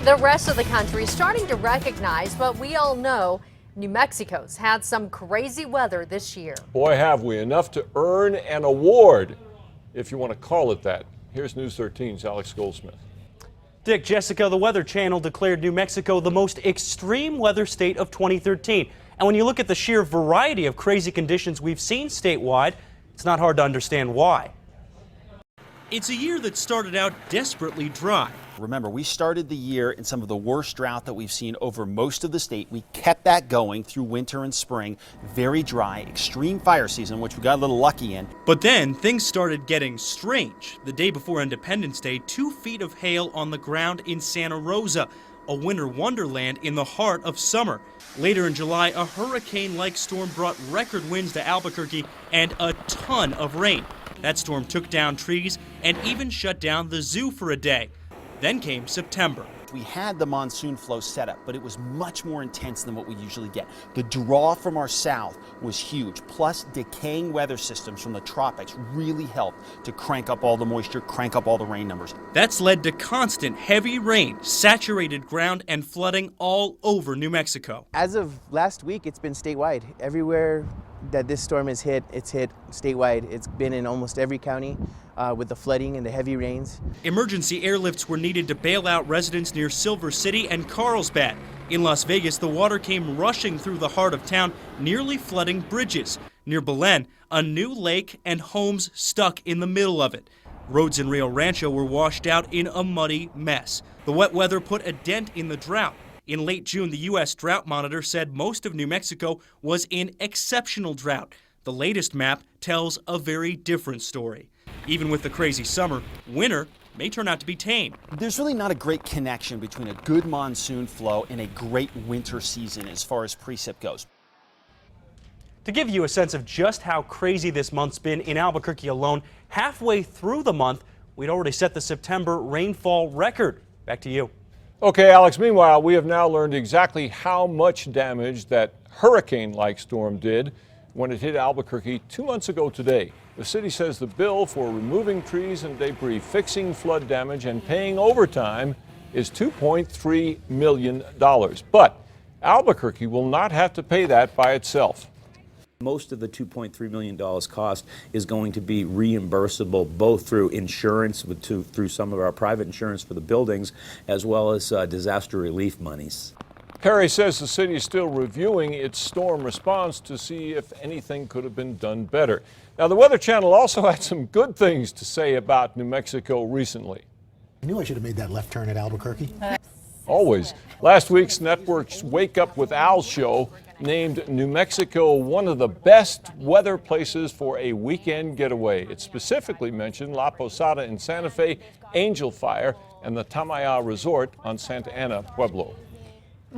The rest of the country is starting to recognize, but we all know New Mexico's had some crazy weather this year. Boy, have we. Enough to earn an award, if you want to call it that. Here's News 13's Alex Goldsmith. Dick, Jessica, the Weather Channel declared New Mexico the most extreme weather state of 2013. And when you look at the sheer variety of crazy conditions we've seen statewide, it's not hard to understand why. It's a year that started out desperately dry. Remember, we started the year in some of the worst drought that we've seen over most of the state. We kept that going through winter and spring. Very dry, extreme fire season, which we got a little lucky in. But then things started getting strange. The day before Independence Day, 2 feet of hail on the ground in Santa Rosa, a winter wonderland in the heart of summer. Later in July, a hurricane-like storm brought record winds to Albuquerque and a ton of rain. That storm took down trees and even shut down the zoo for a day. Then came September. We had the monsoon flow set up, but it was much more intense than what we usually get. The draw from our south was huge, plus decaying weather systems from the tropics really helped to crank up all the moisture, crank up all the rain numbers. That's led to constant heavy rain, saturated ground, and flooding all over New Mexico. As of last week, it's been statewide. Everywhere that this storm has hit, it's hit statewide. It's been in almost every county with the flooding and the heavy rains. Emergency airlifts were needed to bail out residents near Silver City and Carlsbad. In Las Vegas, the water came rushing through the heart of town, nearly flooding bridges. Near Belen, a new lake and homes stuck in the middle of it. Roads in Rio Rancho were washed out in a muddy mess. The wet weather put a dent in the drought. In late June, the U.S. Drought Monitor said most of New Mexico was in exceptional drought. The latest map tells a very different story. Even with the crazy summer, winter may turn out to be tame. There's really not a great connection between a good monsoon flow and a great winter season as far as precip goes. To give you a sense of just how crazy this month's been in Albuquerque alone, halfway through the month, we'd already set the September rainfall record. Back to you. Okay, Alex, meanwhile, we have now learned exactly how much damage that hurricane-like storm did when it hit Albuquerque 2 months ago today. The city says the bill for removing trees and debris, fixing flood damage, and paying overtime is $2.3 million. But Albuquerque will not have to pay that by itself. Most of the $2.3 million cost is going to be reimbursable both through insurance, through some of our private insurance for the buildings, as well as disaster relief monies. Perry says the city is still reviewing its storm response to see if anything could have been done better. Now, the Weather Channel also had some good things to say about New Mexico recently. I knew I should have made that left turn at Albuquerque. Always. Last week's network's Wake Up with Al show named New Mexico one of the best weather places for a weekend getaway. It specifically mentioned La Posada in Santa Fe, Angel Fire, and the Tamaya Resort on Santa Ana Pueblo.